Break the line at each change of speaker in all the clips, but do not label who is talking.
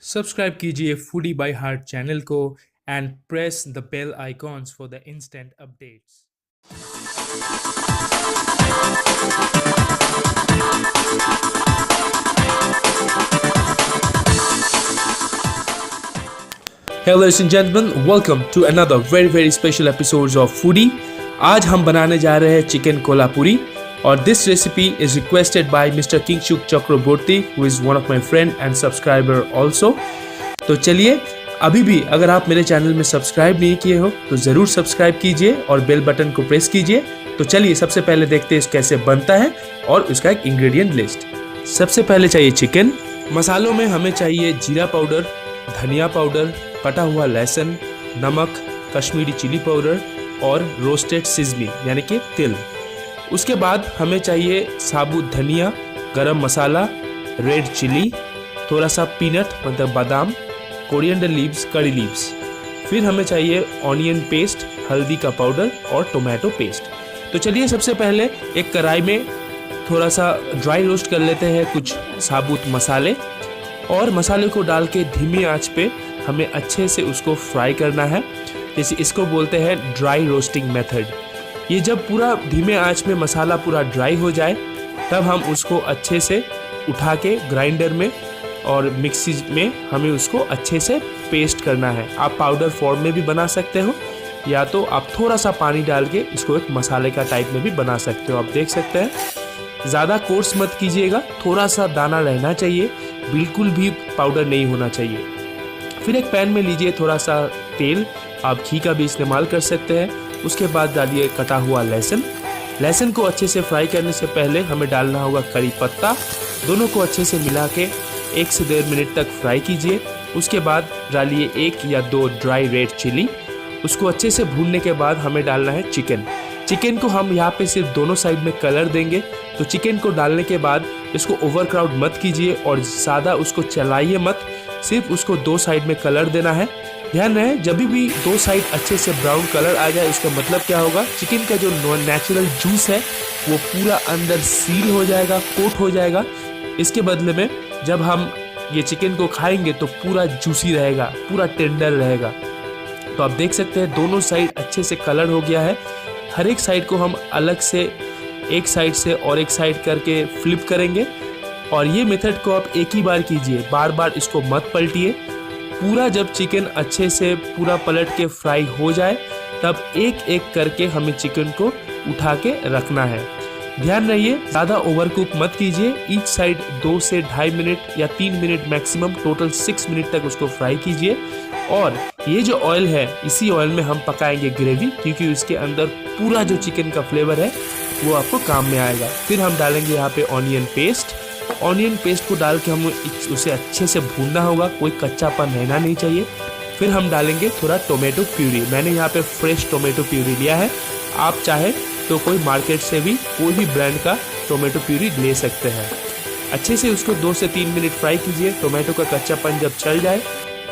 Subscribe कीजिए Foodie by Heart channel को and press the bell icons for the instant updates. Hello ladies and gentlemen, welcome to another very special episodes of Foodie। आज हम बनाने जा रहे हैं chicken Kolhapuri और this recipe is requested by mister Kingshuk Chakraborty who is one of my friend and subscriber also. तो चलिए, अभी भी अगर आप मेरे चैनल में सब्सक्राइब नहीं किए हो तो ज़रूर सब्सक्राइब कीजिए और बेल बटन को प्रेस कीजिए। तो चलिए सबसे पहले देखते हैं कैसे बनता है और उसका एक इंग्रेडिएंट लिस्ट। सबसे पहले चाहिए चिकन। मसालों में हमें चाहिए जीरा पाउडर, धनिया पाउडर, कटा हुआ लहसुन, नमक, कश्मीरी चिली पाउडर और रोस्टेड सिजमी यानी कि तिल। उसके बाद हमें चाहिए साबुत धनिया, गरम मसाला, रेड चिली, थोड़ा सा पीनट मतलब बादाम, कोरिएंडर लीव्स, करी लीव्स। फिर हमें चाहिए ऑनियन पेस्ट, हल्दी का पाउडर और टोमेटो पेस्ट। तो चलिए सबसे पहले एक कढ़ाई में थोड़ा सा ड्राई रोस्ट कर लेते हैं कुछ साबुत मसाले और मसाले को डाल के धीमी आंच पे हमें अच्छे से उसको फ्राई करना है। जैसे इसको बोलते हैं ड्राई रोस्टिंग मेथड। ये जब पूरा धीमे आंच में मसाला पूरा ड्राई हो जाए तब हम उसको अच्छे से उठा के ग्राइंडर में और मिक्सी में हमें उसको अच्छे से पेस्ट करना है। आप पाउडर फॉर्म में भी बना सकते हो या तो आप थोड़ा सा पानी डाल के इसको एक मसाले का टाइप में भी बना सकते हो। आप देख सकते हैं ज़्यादा कोर्स मत कीजिएगा, थोड़ा सा दाना रहना चाहिए, बिल्कुल भी पाउडर नहीं होना चाहिए। फिर एक पैन में लीजिए थोड़ा सा तेल, आप घी का भी इस्तेमाल कर सकते हैं। उसके बाद डालिए कटा हुआ लहसुन। लहसुन को अच्छे से फ्राई करने से पहले हमें डालना होगा करी पत्ता। दोनों को अच्छे से मिला के 1 से 1.5 मिनट तक फ्राई कीजिए। उसके बाद डालिए 1 या 2 ड्राई रेड चिली। उसको अच्छे से भूनने के बाद हमें डालना है चिकन। चिकन को हम यहाँ पे सिर्फ दोनों साइड में कलर देंगे। तो चिकन को डालने के बाद इसको ओवरक्राउड मत कीजिए और ज़्यादा उसको चलाइए मत, सिर्फ उसको 2 साइड में कलर देना है। ध्यान रहे जब भी 2 साइड अच्छे से ब्राउन कलर आ जाए उसका मतलब क्या होगा, चिकन का जो नेचुरल जूस है वो पूरा अंदर सील हो जाएगा, कोट हो जाएगा। इसके बदले में जब हम ये चिकन को खाएंगे तो पूरा जूसी रहेगा, पूरा टेंडर रहेगा। तो आप देख सकते हैं दोनों साइड अच्छे से कलर हो गया है। हर एक साइड को हम अलग से एक साइड से और एक साइड करके फ्लिप करेंगे और ये मेथड को आप एक ही बार कीजिए, बार बार इसको मत पलटिए। पूरा जब चिकन अच्छे से पूरा पलट के फ्राई हो जाए तब एक एक करके हमें चिकन को उठा के रखना है। ध्यान रहिए ज़्यादा ओवरकुक मत कीजिए। ईच साइड 2 से 2.5 मिनट या 3 मिनट मैक्सिमम, टोटल 6 मिनट तक उसको फ्राई कीजिए। और ये जो ऑयल है इसी ऑयल में हम पकाएंगे ग्रेवी, क्योंकि उसके अंदर पूरा जो चिकन का फ्लेवर है वो आपको काम में आएगा। फिर हम डालेंगे यहाँ पे ऑनियन पेस्ट। ऑनियन पेस्ट को डाल के हम उसे अच्छे से भूनना होगा, कोई कच्चापन रहना नहीं चाहिए। फिर हम डालेंगे थोड़ा टोमेटो प्यूरी। मैंने यहाँ पे फ्रेश टोमेटो प्यूरी लिया है, आप चाहे तो कोई मार्केट से भी कोई भी ब्रांड का टोमेटो प्यूरी ले सकते हैं। अच्छे से उसको 2 से 3 मिनट फ्राई कीजिए। टोमेटो का कच्चापन जब चल जाए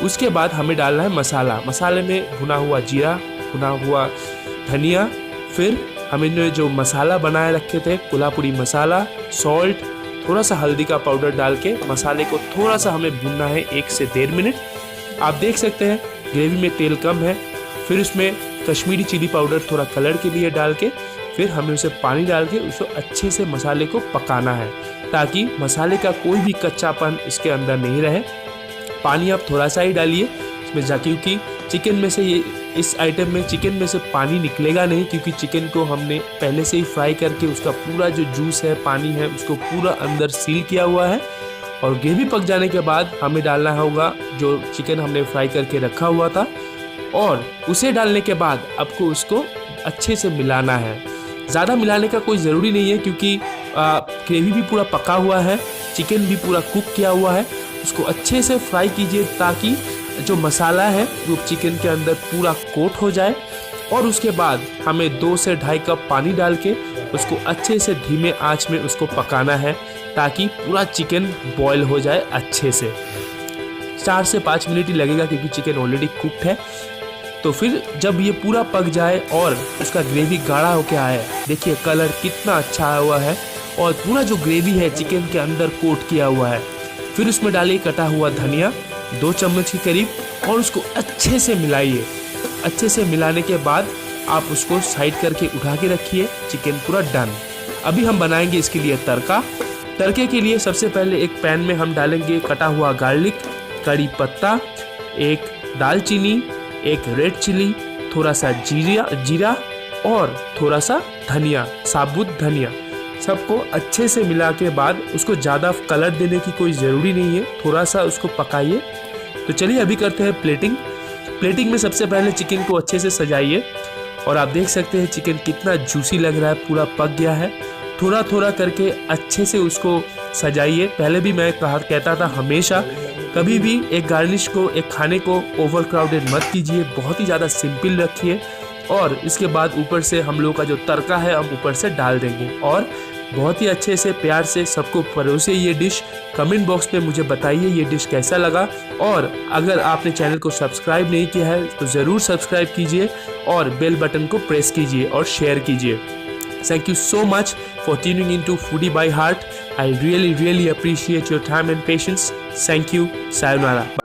उसके बाद हमें डालना है मसाला। मसाले में भुना हुआ जीरा, भुना हुआ धनिया, फिर हमने जो मसाला बनाए रखे थे कोल्हापुरी मसाला, सॉल्ट, थोड़ा सा हल्दी का पाउडर डाल के मसाले को थोड़ा सा हमें भूनना है 1 से 1.5 मिनट। आप देख सकते हैं ग्रेवी में तेल कम है। फिर उसमें कश्मीरी चिली पाउडर थोड़ा कलर के लिए डाल के फिर हमें उसे पानी डाल के उसको अच्छे से मसाले को पकाना है ताकि मसाले का कोई भी कच्चापन इसके अंदर नहीं रहे। पानी आप थोड़ा सा ही डालिए इसमें, क्योंकि चिकन में से ये इस आइटम में चिकन में से पानी निकलेगा नहीं, क्योंकि चिकन को हमने पहले से ही फ्राई करके उसका पूरा जो जूस है, पानी है, उसको पूरा अंदर सील किया हुआ है। और ग्रेवी पक जाने के बाद हमें डालना होगा जो चिकन हमने फ्राई करके रखा हुआ था और उसे डालने के बाद आपको उसको अच्छे से मिलाना है। ज़्यादा मिलाने का कोई ज़रूरी नहीं है क्योंकि ग्रेवी भी पूरा पका हुआ है, चिकन भी पूरा कुक किया हुआ है। उसको अच्छे से फ्राई कीजिए ताकि जो मसाला है वो चिकन के अंदर पूरा कोट हो जाए। और उसके बाद हमें 2 से 2.5 कप पानी डाल के उसको अच्छे से धीमे आंच में उसको पकाना है ताकि पूरा चिकन बॉयल हो जाए अच्छे से। 4 से 5 मिनट ही लगेगा क्योंकि चिकन ऑलरेडी कुक्ड है। तो फिर जब ये पूरा पक जाए और उसका ग्रेवी गाढ़ा होके आए, देखिए कलर कितना अच्छा आया हुआ है और पूरा जो ग्रेवी है चिकन के अंदर कोट किया हुआ है। फिर उसमें डालिए कटा हुआ धनिया, 2 चम्मच के करीब, और उसको अच्छे से मिलाइए। अच्छे से मिलाने के बाद आप उसको साइड करके उठा के रखिए। चिकन पूरा डन। अभी हम बनाएंगे इसके लिए तड़का। तड़के के लिए सबसे पहले एक पैन में हम डालेंगे कटा हुआ गार्लिक, कड़ी पत्ता, एक दालचीनी, एक रेड चिली, थोड़ा सा जीरा और थोड़ा सा धनिया, साबुत धनिया। सबको अच्छे से मिला के बाद उसको ज़्यादा कलर देने की कोई ज़रूरी नहीं है, थोड़ा सा उसको पकाइए। तो चलिए अभी करते हैं प्लेटिंग। प्लेटिंग में सबसे पहले चिकन को अच्छे से सजाइए, और आप देख सकते हैं चिकन कितना जूसी लग रहा है, पूरा पक गया है। थोड़ा थोड़ा करके अच्छे से उसको सजाइए। पहले भी मैं कहता था हमेशा कभी भी एक गार्निश को, एक खाने को ओवर क्राउडेड मत कीजिए, बहुत ही ज़्यादा सिंपल रखिए। और इसके बाद ऊपर से हम लोग का जो तड़का है हम ऊपर से डाल देंगे, और बहुत ही अच्छे से प्यार से सबको परोसे ये डिश। कमेंट बॉक्स में मुझे बताइए ये डिश कैसा लगा, और अगर आपने चैनल को सब्सक्राइब नहीं किया है तो ज़रूर सब्सक्राइब कीजिए और बेल बटन को प्रेस कीजिए और शेयर कीजिए। Thank you so much for tuning into Foodie by Heart. I really appreciate your time and patience. Thank you. Sayonara.